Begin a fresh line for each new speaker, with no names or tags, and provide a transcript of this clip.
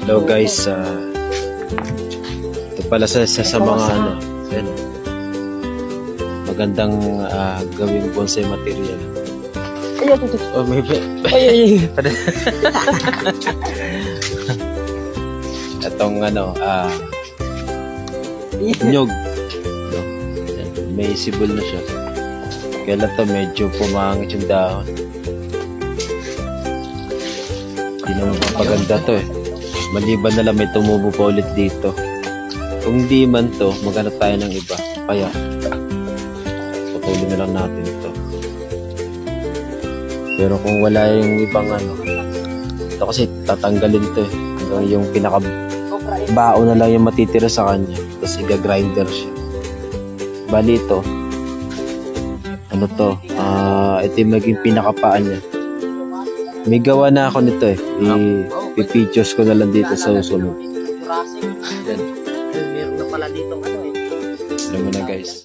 Hello guys, ito pala sa mga ano, yan, magandang gawing bonsai material.
Ay, ito.
Oh, may
Ay.
itong ano, nyog. No? Yan, may sibol na siya. Kaya lang to medyo pumangit yung dahon. Hindi naman papaganda to eh. Maliban na lang may tumubo pa ulit dito. Kung di man to, maghanap tayo ng iba. Kaya, patuloy na lang natin ito. Pero kung wala yung ibang ano, ito kasi tatanggalin to eh. Hanggang yung pinaka-bao na lang yung matitira sa kanya. Tapos iga-grinder siya. Bali ito, ano to, ito yung maging pinakapaan niya. May gawa na ako nito eh. Ipipictures ko na lang dito sa susunod.
Meron na pala dito ano eh.
Alam mo na guys.